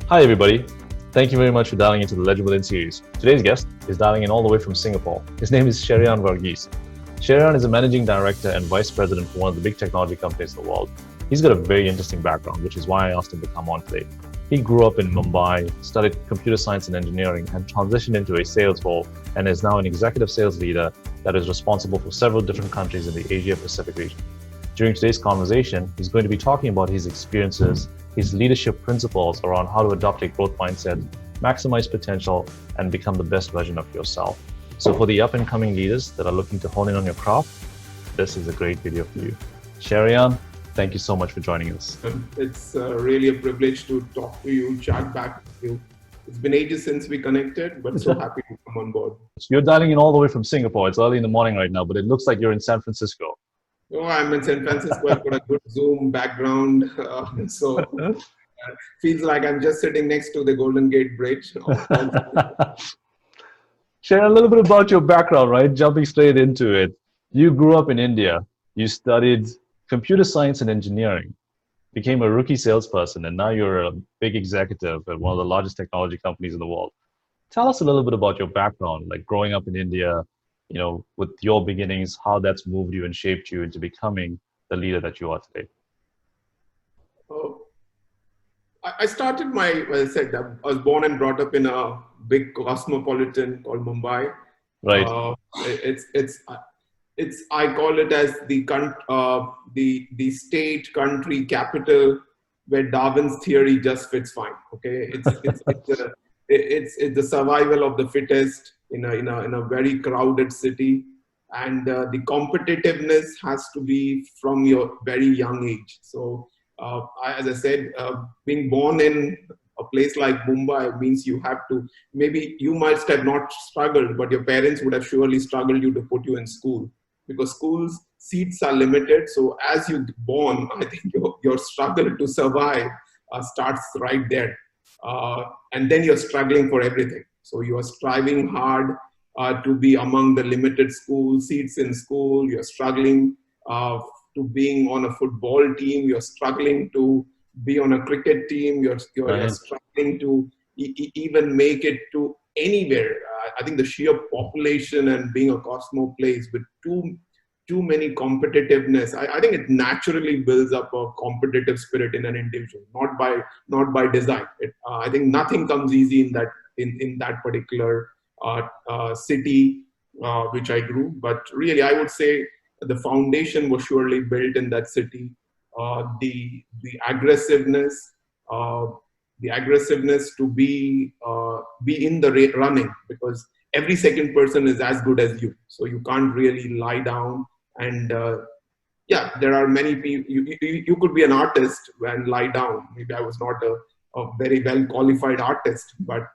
Hi, everybody. Thank you very much for dialing into the Legend Within series. Today's guest is dialing in all the way from Singapore. His name is Cherian Varghese. Cherian is a managing director and vice president for one of the big technology companies in the world. He's got a very interesting background, which is why I asked him to come on today. He grew up in Mumbai, studied computer science and engineering, and transitioned into a sales role, and is now an executive sales leader that is responsible for several different countries in the Asia Pacific region. During today's conversation, he's going to be talking about his experiences, his leadership principles around how to adopt a growth mindset, maximize potential, and become the best version of yourself. So for the up-and-coming leaders that are looking to hone in on your craft, this is a great video for you. Cherian, thank you so much for joining us. It's really a privilege to talk to you, chat back with you. It's been ages since we connected, but so happy to come on board. You're dialing in all the way from Singapore. It's early in the morning right now, but it looks like you're in San Francisco. Oh, I'm in San Francisco. I've got a good Zoom background, so feels like I'm just sitting next to the Golden Gate Bridge. Share a little bit about your background, right? Jumping straight into it. You grew up in India. You studied computer science and engineering, became a rookie salesperson, and now you're a big executive at one of the largest technology companies in the world. Tell us a little bit about your background, like growing up in India, with your beginnings, how that's moved you and shaped you into becoming the leader that you are today. I started as I said, I was born and brought up in a big cosmopolitan called Mumbai. Right. I call it as the state country capital where Darwin's theory just fits fine. Okay, it's the survival of the fittest in a very crowded city, and the competitiveness has to be from your very young age. So, as I said, being born in a place like Mumbai means you have to. Maybe you might have not struggled, but your parents would have surely struggled you to put you in school, because schools seats are limited. So as you born, I think your struggle to survive starts right there. And then you're struggling for everything. So you are striving hard to be among the limited school seats in school. You're struggling to being on a football team. You're struggling to be on a cricket team. You're struggling to even make it to anywhere. I think the sheer population and being a cosmo place with too many competitiveness, I think it naturally builds up a competitive spirit in an individual, not by design. I think nothing comes easy in that particular city which I grew. But really, I would say the foundation was surely built in that city. The aggressiveness, to be in the running, because every second person is as good as you, so you can't really lie down. And there are many people. You could be an artist and lie down. Maybe I was not a very well qualified artist, but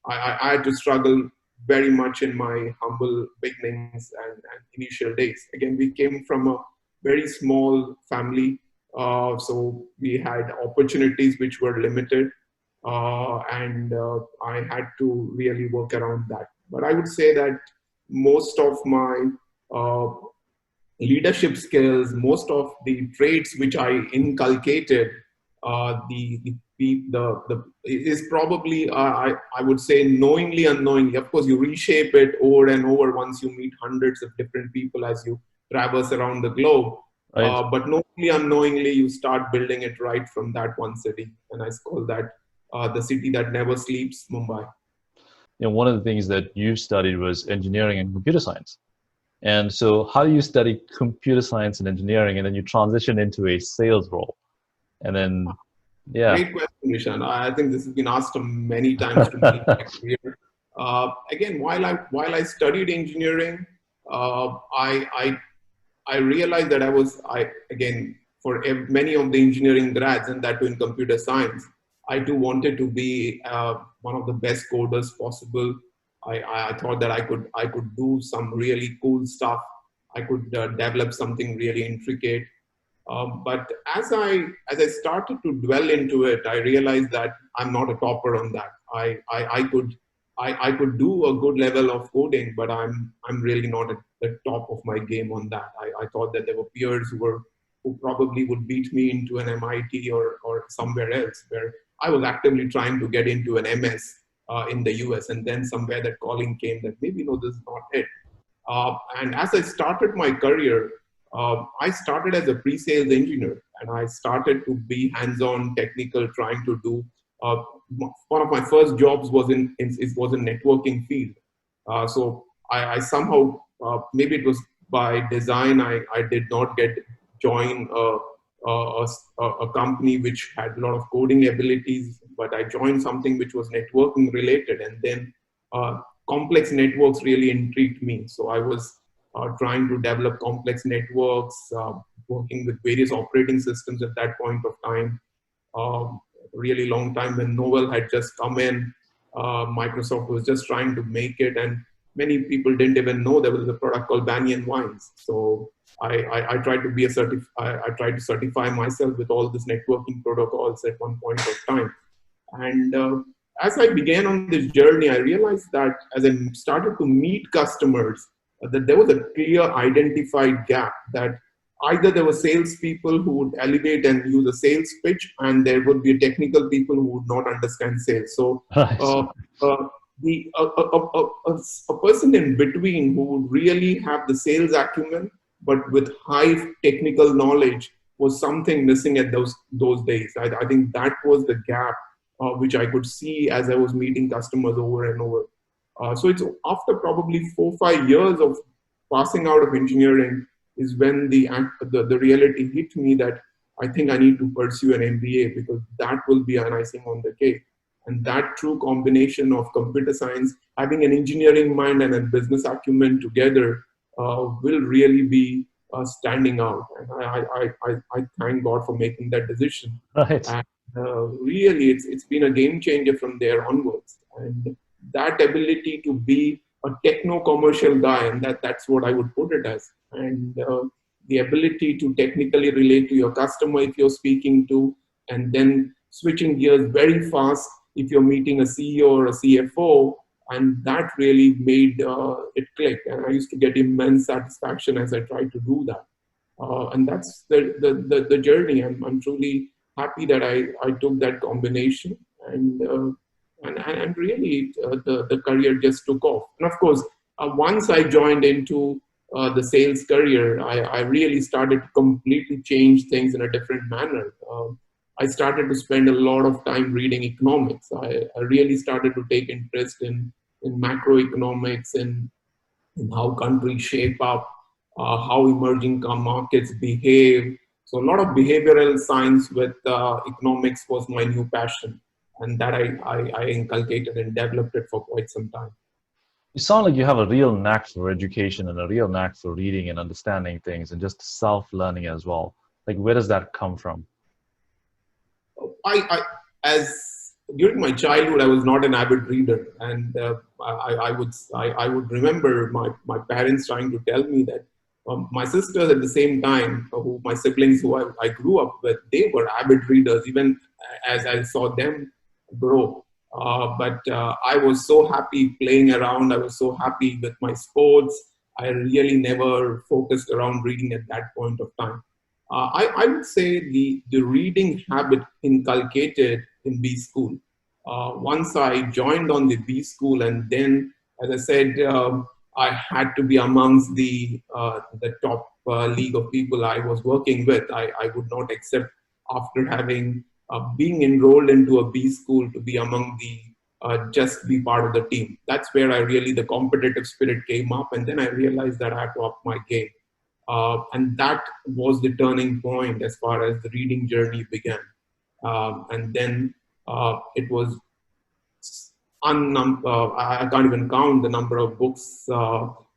I had to struggle very much in my humble beginnings and initial days. Again, we came from a very small family, so we had opportunities which were limited, and I had to really work around that. But I would say that most of my leadership skills, most of the traits which I inculcated, is probably I would say knowingly, unknowingly. Of course, you reshape it over and over once you meet hundreds of different people as you traverse around the globe. Right. But knowingly, unknowingly, you start building it right from that one city, and I call that the city that never sleeps, Mumbai. One of the things that you studied was engineering and computer science. And so how do you study computer science and engineering and then you transition into a sales role? And then, yeah. Great question, Nishan. I think this has been asked many times to me in my career. Again, while I studied engineering, I realized that for many of the engineering grads, and that too in computer science, I too wanted to be one of the best coders possible. I thought that I could do some really cool stuff. I could develop something really intricate. But as I started to dwell into it, I realized that I'm not a topper on that. I could do a good level of coding, but I'm really not at the top of my game on that. I thought that there were peers who probably would beat me into an MIT or somewhere else, where I was actively trying to get into an MS in the US, and then somewhere that calling came that maybe no, this is not it. And as I started my career, I started as a pre-sales engineer, and I started to be hands-on, technical, trying to do. Uh, One of my first jobs was was in networking field. So I somehow, maybe it was by design, I did not get join a company which had a lot of coding abilities, but I joined something which was networking related, and then complex networks really intrigued me. So I was trying to develop complex networks, working with various operating systems at that point of time. Really long time when Novel had just come in. Microsoft was just trying to make it, and many people didn't even know there was a product called Banyan Wines. So I tried to be I tried to certify myself with all these networking protocols at one point of time. And as I began on this journey, I realized that as I started to meet customers, that there was a clear identified gap that either there were salespeople who would elevate and use a sales pitch, and there would be technical people who would not understand sales. So Right. uh, uh, a person in between who would really have the sales acumen, but with high technical knowledge, was something missing at those days. I think that was the gap which I could see as I was meeting customers over and over. So it's after probably 4 5 years of passing out of engineering is when the reality hit me that I think I need to pursue an MBA, because that will be an icing on the cake. And that true combination of computer science, having an engineering mind and a business acumen together, will really be standing out. And I thank God for making that decision. Right. And really, it's been a game changer from there onwards. And that ability to be a techno commercial guy, and that's what I would put it as. And the ability to technically relate to your customer if you're speaking to, and then switching gears very fast if you're meeting a CEO or a CFO, and that really made it click. And I used to get immense satisfaction as I tried to do that. And that's the journey. I'm truly happy that I took that combination, and and really the career just took off. And of course, once I joined into the sales career, I really started to completely change things in a different manner. I started to spend a lot of time reading economics. I really started to take interest in macroeconomics and in how countries shape up, how emerging markets behave. So a lot of behavioral science with economics was my new passion, and that I inculcated and developed it for quite some time. You sound like you have a real knack for education and a real knack for reading and understanding things and just self-learning as well. Like, where does that come from? I as during my childhood, I was not an avid reader, and I would remember my parents trying to tell me that my sisters at the same time, who my siblings who I grew up with, they were avid readers, even as I saw them grow. But I was so happy playing around. I was so happy with my sports. I really never focused around reading at that point of time. I would say the reading habit inculcated in B school. Once I joined on the B school, and then, as I said, I had to be amongst the top league of people I was working with. I would not accept, after having being enrolled into a B school, to be among the just be part of the team. That's where I really the competitive spirit came up, and then I realized that I had to up my game. And that was the turning point as far as the reading journey began. And then it was I can't even count the number of books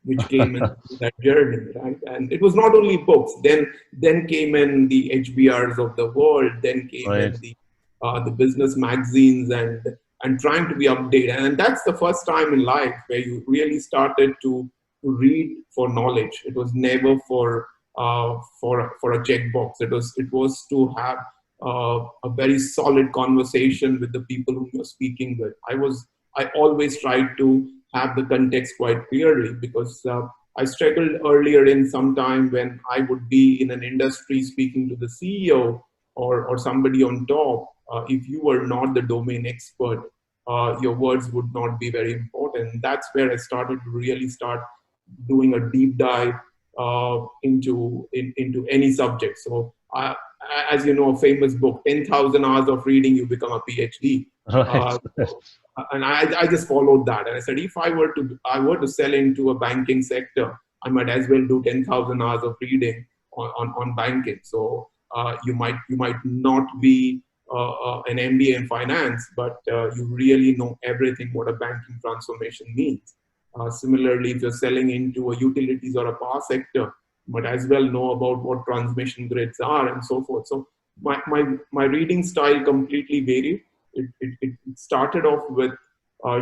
which came in that journey, right? And it was not only books. Then came in the HBRs of the world. Then came Right. in the business magazines, and trying to be updated. And that's the first time in life where you really started to read for knowledge. It was never for a checkbox. It was to have a very solid conversation with the people whom you're speaking with. I always tried to have the context quite clearly, because I struggled earlier in some time when I would be in an industry speaking to the CEO or somebody on top. If you were not the domain expert, your words would not be very important. That's where I started to really start doing a deep dive into any subject. So, as you know, a famous book, 10,000 hours of reading, you become a PhD. Right. And I just followed that, and I said, if I were to sell into a banking sector, I might as well do 10,000 hours of reading on banking. So you might not be an MBA in finance, but you really know everything what a banking transformation means. Similarly, if you're selling into a utilities or a power sector, you might as well know about what transmission grids are and so forth. So my reading style completely varied. It started off with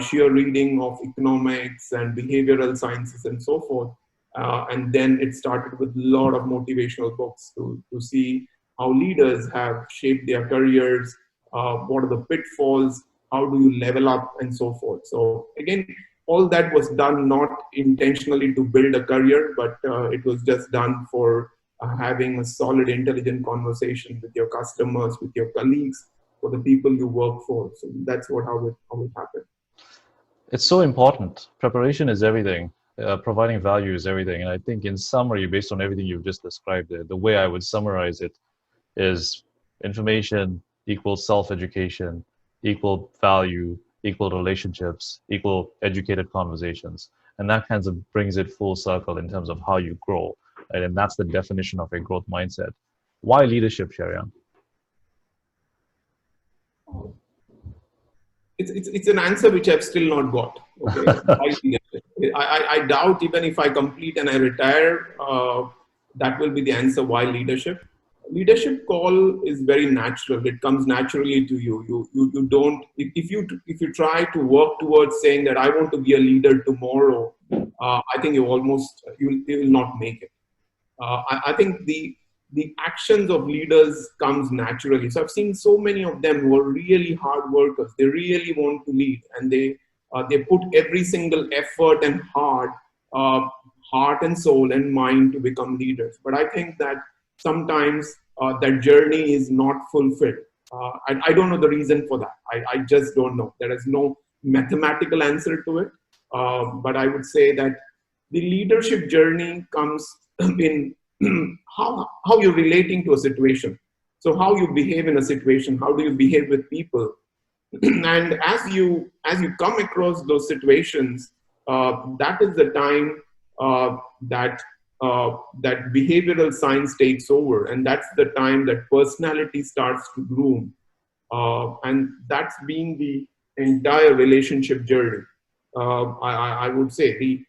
sheer reading of economics and behavioral sciences and so forth. And then it started with a lot of motivational books to see how leaders have shaped their careers, what are the pitfalls, how do you level up, and so forth. So, again, all that was done not intentionally to build a career, but it was just done for having a solid, intelligent conversation with your customers, with your colleagues, for the people you work for. So that's how it happened. It's so important. Preparation is everything. Providing value is everything. And I think, in summary, based on everything you've just described, the way I would summarize it is information equals self-education, equal value, equal relationships, equal educated conversations. And that kind of brings it full circle in terms of how you grow. Right? And that's the definition of a growth mindset. Why leadership, Cherian? It's an answer which I've still not got. Okay, I doubt even if I complete and I retire, that will be the answer. Why leadership? Leadership call is very natural. It comes naturally to you. You don't if you try to work towards saying that I want to be a leader tomorrow, I think you will not make it. I think the actions of leaders comes naturally. So I've seen so many of them who are really hard workers. They really want to lead, and they put every single effort and heart and soul and mind to become leaders. But I think that sometimes that journey is not fulfilled. I don't know the reason for that. I just don't know. There is no mathematical answer to it. But I would say that the leadership journey comes in how you're relating to a situation. So how you behave in a situation, how do you behave with people, and as you come across those situations, that is the time that behavioral science takes over, and that's the time that personality starts to groom, and that's been the entire relationship journey. I would say the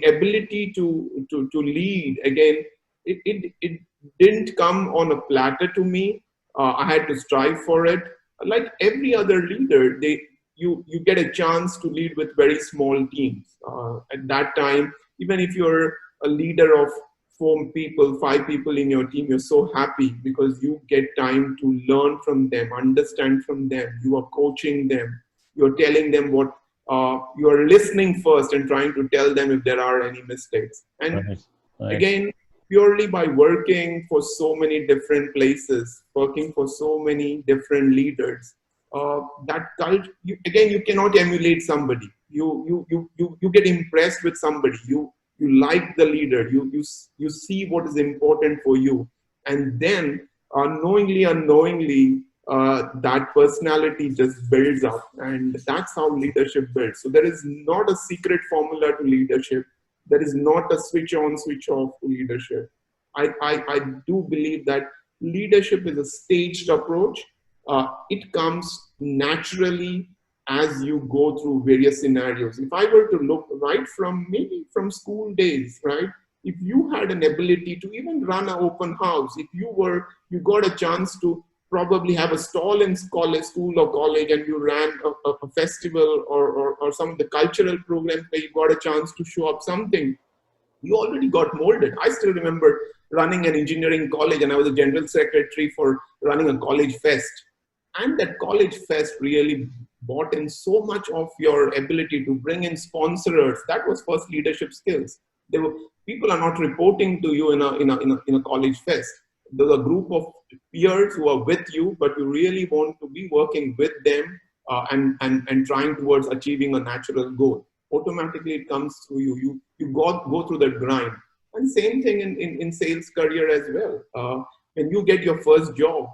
ability to lead again. It didn't come on a platter to me. I had to strive for it. Like every other leader, you get a chance to lead with very small teams. At that time, even if you're a leader of 4 people, 5 people in your team, you're so happy because you get time to learn from them, understand from them. You are coaching them. You're telling them what you're listening first and trying to tell them if there are any mistakes. And Right. again, purely by working for so many different places, working for so many different leaders, that cult, again, you cannot emulate somebody. You get impressed with somebody. You like the leader. You see what is important for you, and then knowingly, unknowingly, that personality just builds up, and that's how leadership builds. So there is not a secret formula to leadership. There is not a switch on, switch off to leadership. I do believe that leadership is a staged approach. It comes naturally as you go through various scenarios. If I were to look right from maybe from school days, right? If you had an ability to even run an open house, if you got a chance to probably have a stall in college, school or college, and you ran a festival or some of the cultural programs where you got a chance to show up something, you already got molded. I still remember running an engineering college, and I was a general secretary for running a college fest. And that college fest really brought in so much of your ability to bring in sponsors. That was first leadership skills. People are not reporting to you in a college fest. there's a group of peers who are with you, but you really want to be working with them and trying towards achieving a natural goal. Automatically it comes through you. You go through that grind. And same thing in sales career as well. When you get your first job,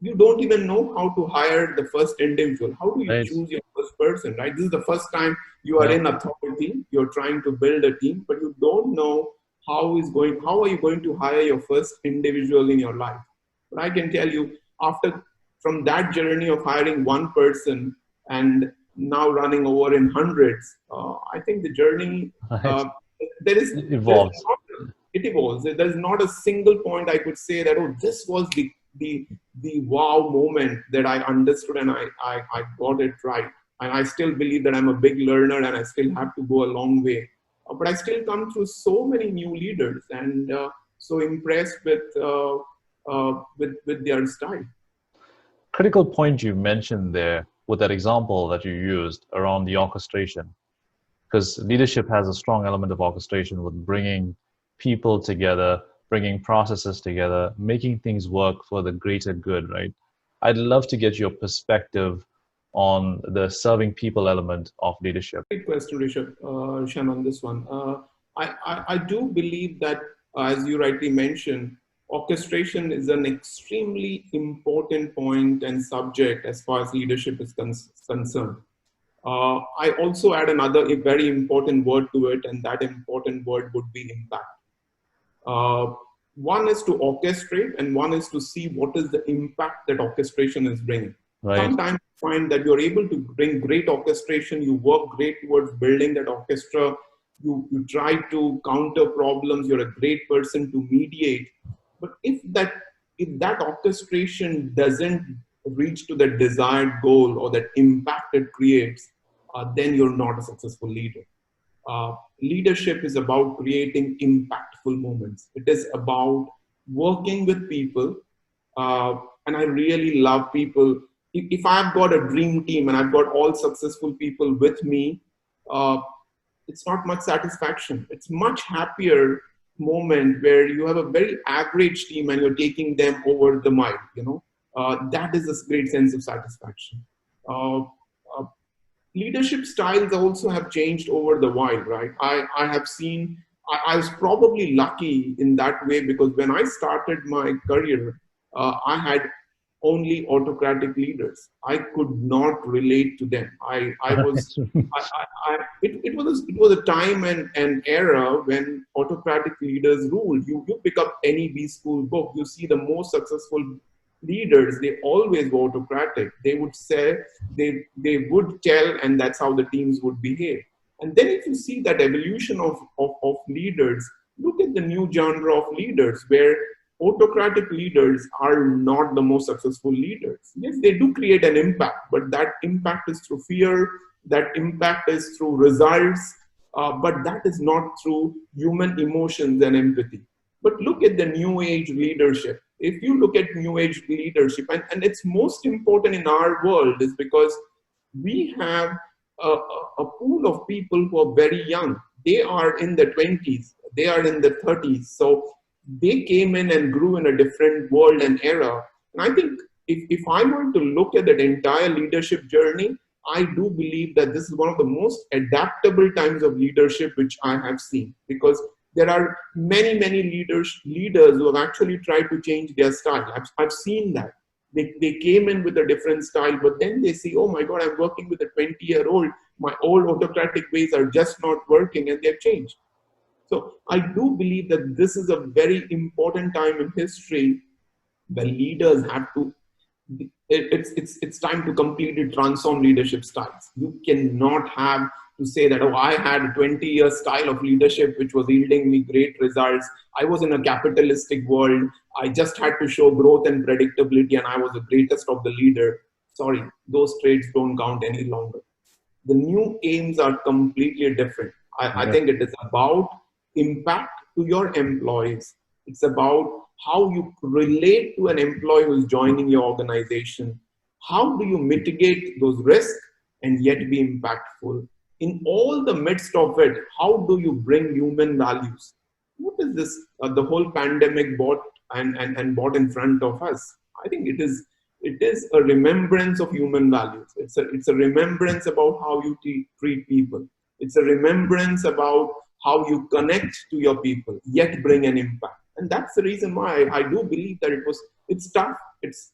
you don't even know how to hire the first individual. How do you Right. choose your first person, right? This is the first time you are Yeah. in authority, you're trying to build a team, but you don't know how are you going to hire your first individual in your life. But I can tell you, after from that journey of hiring one person and now running over in hundreds, I think the journey, Right. uh, there is It there's evolves. not, it evolves. There's not a single point I could say that, oh, this was the the wow moment that I understood and I got it right. And I still believe that I'm a big learner and I still have to go a long way. But I still come through so many new leaders and so impressed with their style. Critical point you mentioned there with that example that you used around the orchestration, because leadership has a strong element of orchestration with bringing people together, bringing processes together, making things work for the greater good, right? I'd love to get your perspective on the serving people element of leadership. Great question, Rishan, on this one. I do believe that, as you rightly mentioned, orchestration is an extremely important point and subject as far as leadership is concerned. I also add another a very important word to it, and that important word would be impact. Uh, One is to orchestrate, and one is to see what is the impact that orchestration is bringing. Right. Sometimes you find that you're able to bring great orchestration, you work great towards building that orchestra, you try to counter problems, you're a great person to mediate. But if that orchestration doesn't reach to the desired goal or that impact it creates, then you're not a successful leader. Leadership is about creating impactful moments. It is about working with people. And I really love people. If I've got a dream team and I've got all successful people with me, uh, it's not much satisfaction. It's much happier moment where you have a very average team and you're taking them over the mile. That is a great sense of satisfaction. Uh, uh, Leadership styles also have changed over the while, right? I have seen, I was probably lucky in that way because when I started my career, I had only autocratic leaders. I could not relate to them. I was, it was a time and era when autocratic leaders ruled. You pick up any B school book, you see the most successful leaders, they always were autocratic. They would say, they would tell, and that's how the teams would behave. And then if you see that evolution of leaders, look at the new genre of leaders where autocratic leaders are not the most successful leaders. Yes, they do create an impact, but that impact is through fear, that impact is through results, but that is not through human emotions and empathy. But look at the new age leadership. If you look at new age leadership, and it's most important in our world, is because we have a pool of people who are very young. They are in the 20s, they are in the 30s. So they came in and grew in a different world and era. And I think if I were to look at that entire leadership journey, I do believe that this is one of the most adaptable times of leadership which I have seen, because there are many leaders who have actually tried to change their style. I've seen that. They came in with a different style, but then they see, oh my God, I'm working with a 20-year-old. My old autocratic ways are just not working, and they've changed. So I do believe that this is a very important time in history where leaders have to, it's time to completely transform leadership styles. You cannot have to say that, oh, I had a 20-year style of leadership which was yielding me great results. I was in a capitalistic world. I just had to show growth and predictability, and I was the greatest of the leader. Sorry, those traits don't count any longer. The new aims are completely different. I Yeah. think it is about impact to your employees. It's about how you relate to an employee who's joining your organization. How do you mitigate those risks and yet be impactful? In all the midst of it, how do you bring human values? what is this, the whole pandemic brought and brought in front of us? I think it is a remembrance of human values. It's a remembrance about how you treat people. It's a remembrance about how you connect to your people, yet bring an impact. And that's the reason why I do believe that it's tough. It's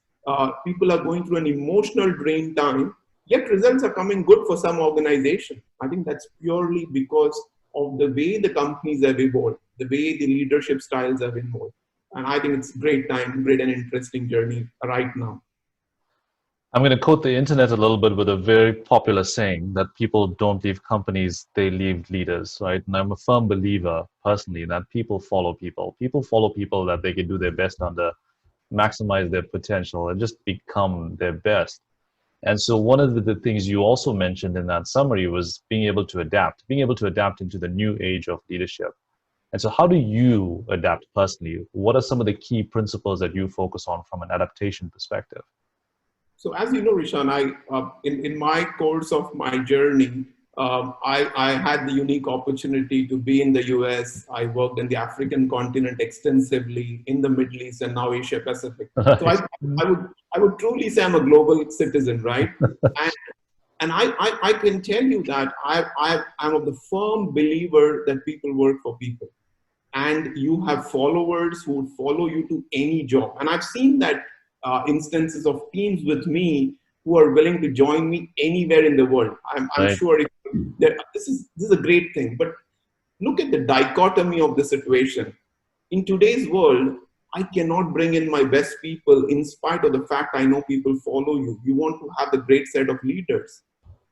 people are going through an emotional drain time, yet results are coming good for some organization. I think that's purely because of the way the companies have evolved, the way the leadership styles have evolved. And I think it's great time, great and interesting journey right now. I'm going to quote the internet a little bit with a very popular saying that people don't leave companies, they leave leaders, right? And I'm a firm believer personally that people follow people. People follow people that they can do their best under, maximize their potential, and just become their best. And so one of the things you also mentioned in that summary was being able to adapt into the new age of leadership. And so how do you adapt personally? What are some of the key principles that you focus on from an adaptation perspective? So as you know, Rishan, in my course of my journey, I had the unique opportunity to be in the US. I worked in the African continent extensively, in the Middle East, and now Asia Pacific. So Right. I would truly say I'm a global citizen, right? And, I can tell you that I'm of the firm believer that people work for people. And you have followers who would follow you to any job. And I've seen that instances of teams with me who are willing to join me anywhere in the world. I'm Right. sure this is a great thing. But look at the dichotomy of the situation. In today's world, I cannot bring in my best people in spite of the fact I know people follow you. You want to have a great set of leaders.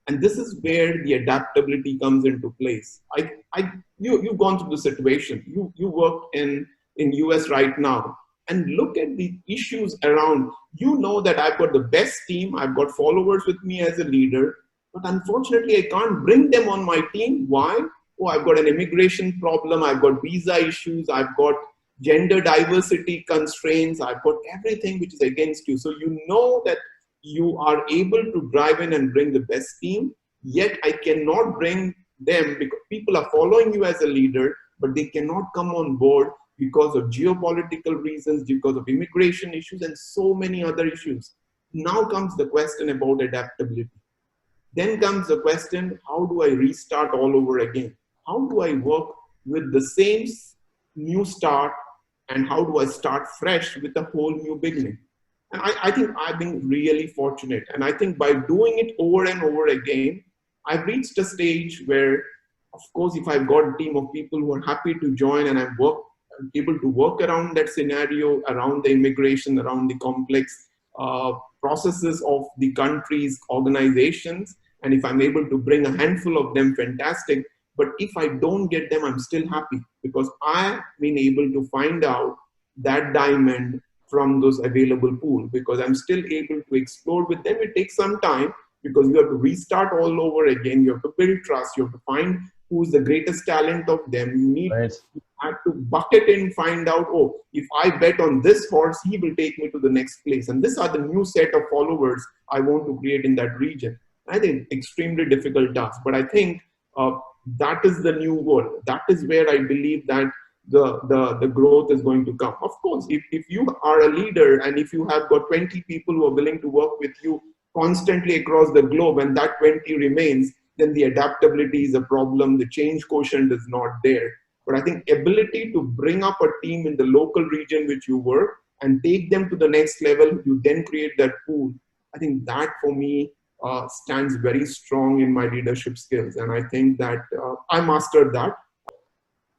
And this is where the adaptability comes into place. You've gone through the situation. You work in US right now, and look at the issues around. You know that I've got the best team. I've got followers with me as a leader, but unfortunately, I can't bring them on my team. Why? Oh, I've got an immigration problem. I've got visa issues. I've got gender diversity constraints. I've got everything which is against you. So you know that you are able to drive in and bring the best team, yet I cannot bring them because people are following you as a leader, but they cannot come on board because of geopolitical reasons, because of immigration issues, and so many other issues. Now comes the question about adaptability. Then comes the question, how do I restart all over again? How do I work with the same new start, and how do I start fresh with a whole new beginning? And I think I've been really fortunate. And I think by doing it over and over again, I've reached a stage where, of course, if I've got a team of people who are happy to join and I'm able to work around that scenario, around the immigration, around the complex processes of the country's organizations, and if I'm able to bring a handful of them, fantastic. But if I don't get them, I'm still happy because I've been able to find out that diamond from those available pool because I'm still able to explore with them. It takes some time because you have to restart all over again. You have to build trust. You have to find who's the greatest talent of them. Right. You have to bucket in, find out, oh, if I bet on this horse, he will take me to the next place. And these are the new set of followers I want to create in that region. I think extremely difficult task, but I think that is the new world. That is where I believe that the growth is going to come. Of course, if you are a leader and if you have got 20 people who are willing to work with you constantly across the globe and that 20 remains, then the adaptability is a problem. The change quotient is not there. But I think ability to bring up a team in the local region which you work and take them to the next level, you then create that pool. I think that for me stands very strong in my leadership skills. And I think that I mastered that.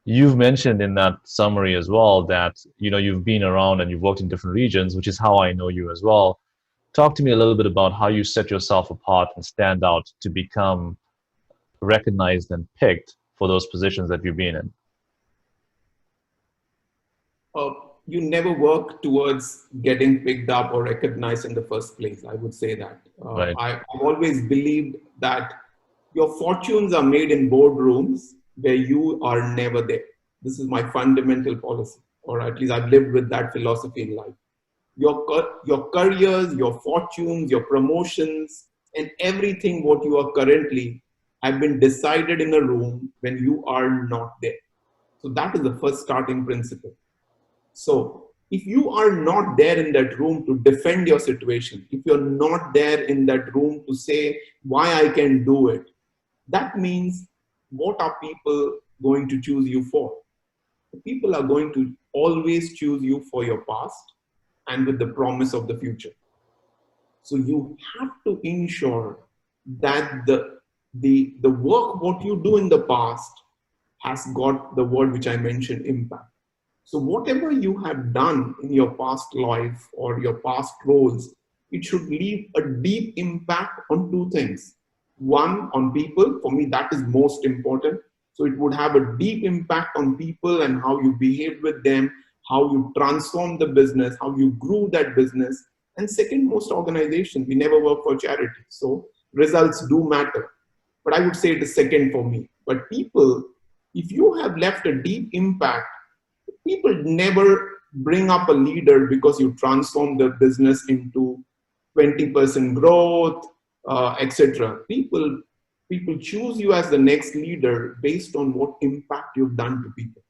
You've mentioned in that summary as well that you've been around and you've worked in different regions, which is how I know you as well. Talk to me a little bit about how you set yourself apart and stand out to become recognized and picked for those positions that you've been in. You never work towards getting picked up or recognized in the first place. I would say that. Right. I've always believed that your fortunes are made in boardrooms where you are never there. This is my fundamental policy, or at least I've lived with that philosophy in life. Your careers, your fortunes, your promotions, and everything what you are currently have been decided in a room when you are not there. So that is the first starting principle. So if you are not there in that room to defend your situation, if you're not there in that room to say why I can do it, that means what are people going to choose you for? The people are going to always choose you for your past and with the promise of the future. So you have to ensure that the work, what you do in the past, has got the word which I mentioned, impact. So whatever you have done in your past life or your past roles, it should leave a deep impact on two things. One, on people. For me, that is most important. So it would have a deep impact on people and how you behave with them, how you transform the business, how you grew that business. And second, most organizations, we never work for charity. So results do matter. But I would say it is second for me. But people, if you have left a deep impact, people never bring up a leader because you transform the business into 20% growth, etc. People choose you as the next leader based on what impact you've done to people.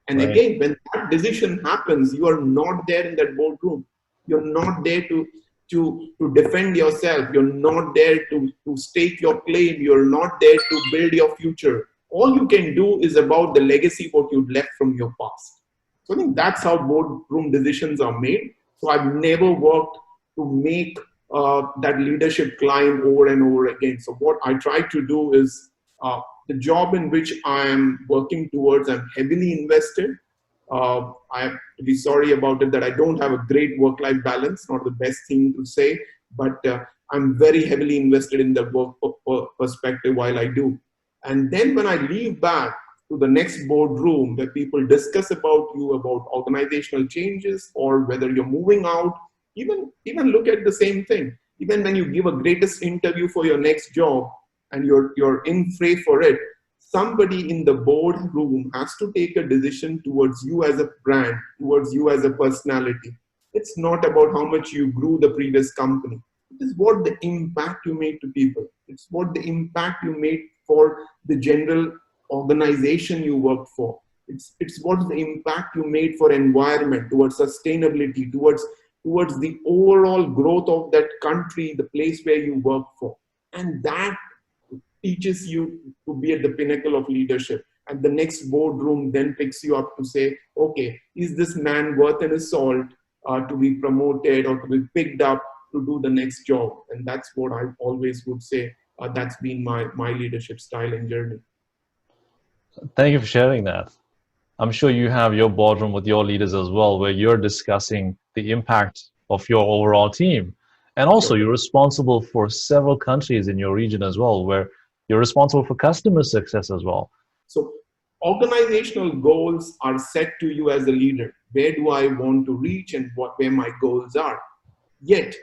And Right. again, when that decision happens, you are not there in that boardroom. You're not there to defend yourself. You're not there to stake your claim. You're not there to build your future. All you can do is about the legacy what you left from your past. So I think that's how boardroom decisions are made. So I've never worked to make that leadership climb over and over again. So what I try to do is the job in which I am working towards, I'm heavily invested. I have to be sorry about it that I don't have a great work-life balance, not the best thing to say, but I'm very heavily invested in the work perspective while I do. And then when I leave back to the next boardroom where people discuss about you, about organizational changes, or whether you're moving out, even look at the same thing. Even when you give a greatest interview for your next job and you're in fray for it, somebody in the boardroom has to take a decision towards you as a brand, towards you as a personality. It's not about how much you grew the previous company. It is what the impact you made to people. It's what the impact you made for the general organization you worked for. It's what the impact you made for environment, towards sustainability, towards the overall growth of that country, the place where you work for. And that teaches you to be at the pinnacle of leadership. And the next boardroom then picks you up to say, okay, is this man worth his salt to be promoted or to be picked up to do the next job? And that's what I always would say. That's been my leadership style and journey. Thank you for sharing that. I'm sure you have your boardroom with your leaders as well, where you're discussing the impact of your overall team. And also, Sure. you're responsible for several countries in your region as well, where you're responsible for customer success as well. So organizational goals are set to you as a leader. Where do I want to reach and where my goals are? Yet,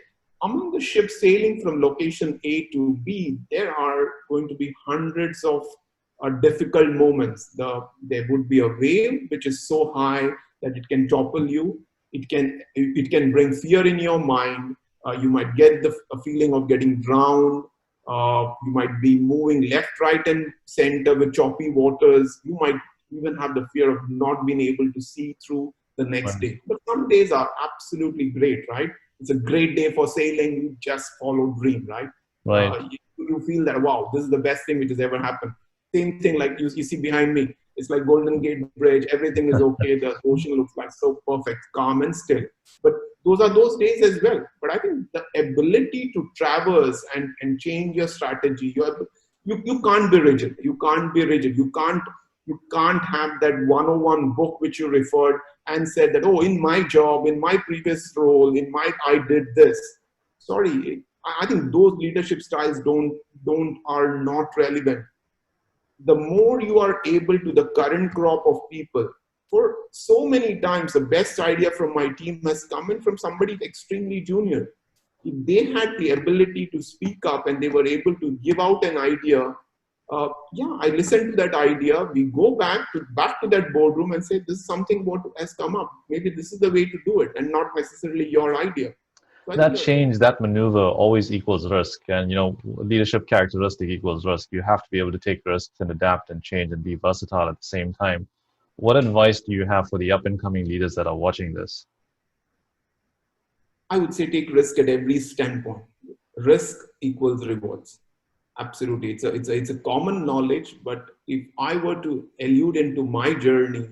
among the ships sailing from location A to B, there are going to be hundreds of difficult moments. There would be a wave which is so high that it can topple you. It can bring fear in your mind. You might get a feeling of getting drowned. You might be moving left, right, and center with choppy waters. You might even have the fear of not being able to see through the next Right. day. But some days are absolutely great, right? It's a great day for sailing. You just follow dream, right? Right. You feel that, wow, this is the best thing which has ever happened. Same thing like you see behind me. It's like Golden Gate Bridge. Everything is okay. The ocean looks like so perfect, calm and still. But those are those days as well. But I think the ability to traverse and change your strategy, you can't be rigid. You can't be rigid. You can't have that 101 book which you referred and said that, oh, in my job, in my previous role, I did this. Sorry, I think those leadership styles are not relevant. The more you are able to the current crop of people, for so many times the best idea from my team has come in from somebody extremely junior. If they had the ability to speak up and they were able to give out an idea, yeah, I listened to that idea. We go back to that boardroom and say, this is something what has come up. Maybe this is the way to do it, and not necessarily your idea. So I think That change, that maneuver always equals risk. And, leadership characteristic equals risk. You have to be able to take risks and adapt and change and be versatile at the same time. What advice do you have for the up and coming leaders that are watching this? I would say take risk at every standpoint. Risk equals rewards. Absolutely, it's a common knowledge. But if I were to allude into my journey,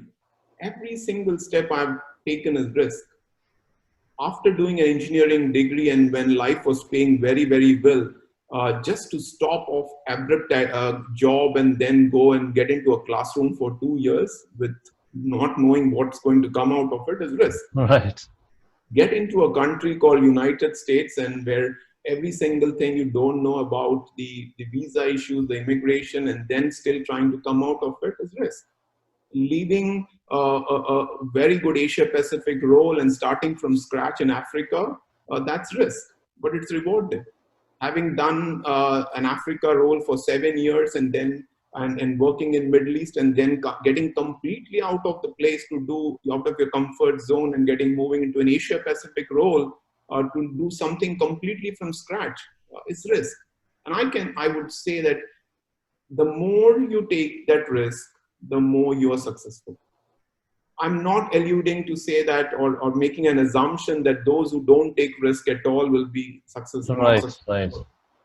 every single step I've taken is risk. After doing an engineering degree and when life was paying very, very well, just to stop off abrupt job and then go and get into a classroom for 2 years with not knowing what's going to come out of it is risk. Right. Get into a country called United States and where every single thing you don't know about the visa issues, the immigration, and then still trying to come out of it is risk. Leaving a very good Asia Pacific role and starting from scratch in Africa, that's risk, but it's rewarded. Having done an Africa role for 7 years and then and working in Middle East and then getting completely out of the place to do out of your comfort zone and getting moving into an Asia Pacific role to do something completely from scratch is risk. And I would say that the more you take that risk, the more you are successful. I'm not alluding to say that or making an assumption that those who don't take risk at all will be successful. Right, right.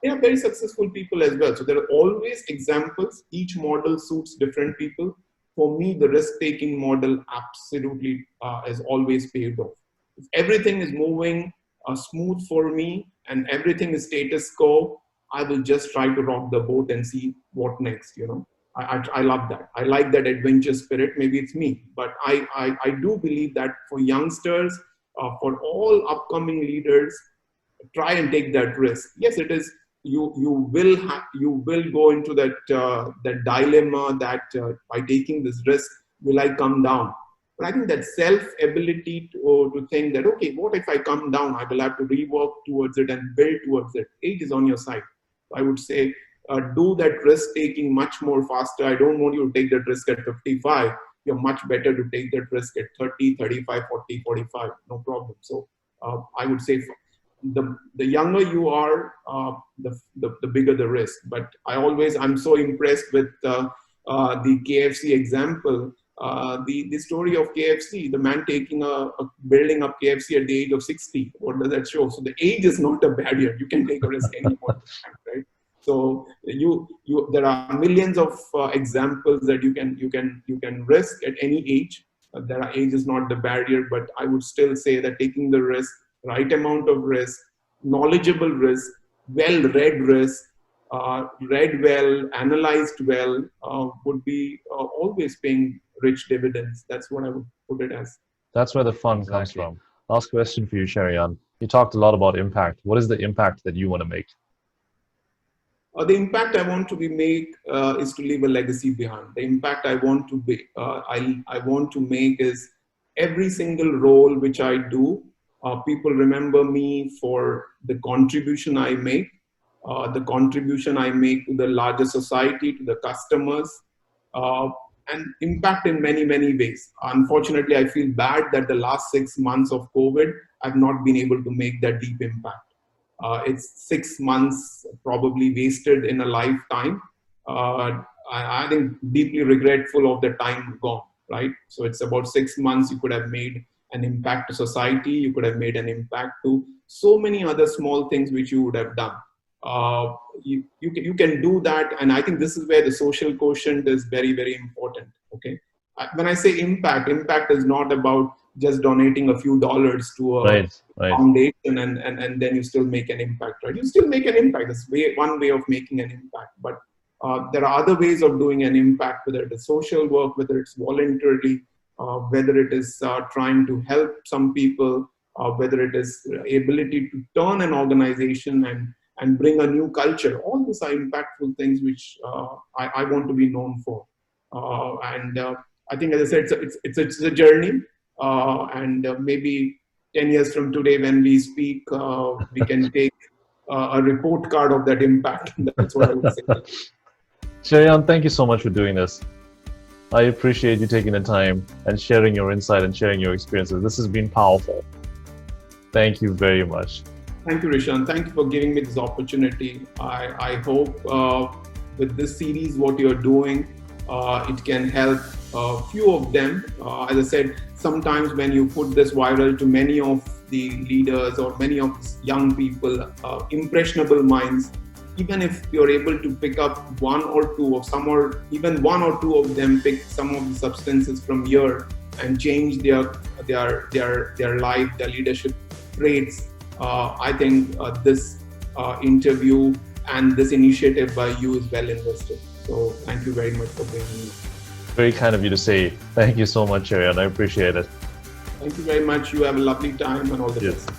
They are very successful people as well. So there are always examples. Each model suits different people. For me, the risk-taking model absolutely has always paid off. If everything is moving smooth for me and everything is status quo, I will just try to rock the boat and see what next, you know. I love that. I like that adventure spirit. Maybe it's me, but I do believe that for youngsters, for all upcoming leaders, try and take that risk. Yes, it is. You will go into that dilemma that by taking this risk, will I come down? But I think that self-ability to think that, okay, what if I come down? I will have to rework towards it and build towards it. Age is on your side. I would say do that risk taking much more faster. I don't want you to take that risk at 55. You're much better to take that risk at 30, 35, 40, 45. No problem. So I would say the younger you are, the bigger the risk. But I'm so impressed with the KFC example. The story of KFC, the man taking building up KFC at the age of 60. What does that show? So the age is not a barrier. You can take a risk anymore, right? So there are millions of examples that you can risk at any age. Age is not the barrier, but I would still say that taking the risk, right amount of risk, knowledgeable risk, well-read risk, read well, analyzed well, would be always paying rich dividends. That's what I would put it as. That's where the fun comes from. Last question for you, Cherian. You talked a lot about impact. What is the impact that you want to make? The impact I want to make is to leave a legacy behind. The impact I want to make is every single role which I do, people remember me for the contribution I make, to the larger society, to the customers, and impact in many, many ways. Unfortunately, I feel bad that the last 6 months of COVID, I've not been able to make that deep impact. It's 6 months probably wasted in a lifetime. I think deeply regretful of the time gone, right? So it's about 6 months you could have made an impact to society. You could have made an impact to so many other small things which you would have done. You can do that. And I think this is where the social quotient is very, very important. Okay. When I say impact is not about just donating a few dollars to a foundation and then you still make an impact, right? You still make an impact. That's one way of making an impact. But there are other ways of doing an impact, whether it is social work, whether it's voluntarily, whether it is trying to help some people, whether it is ability to turn an organization and bring a new culture. All these are impactful things which I want to be known for. And I think, as I said, it's a journey. And maybe 10 years from today, when we speak, we can take a report card of that impact. That's what I would say. Cherian, thank you so much for doing this. I appreciate you taking the time and sharing your insight and sharing your experiences. This has been powerful. Thank you very much. Thank you, Rishan. Thank you for giving me this opportunity. I hope with this series, what you're doing, it can help few of them. As I said, sometimes when you put this viral to many of the leaders or many of young people, impressionable minds, even if you're able to pick up one or two of some, or even one or two of them pick some of the substances from here and change their life, their leadership traits, I think this interview and this initiative by you is well invested. So thank you very much for bringing me. Very kind of you to say. Thank you so much, Cherian. I appreciate it. Thank you very much. You have a lovely time and all the Yes. best.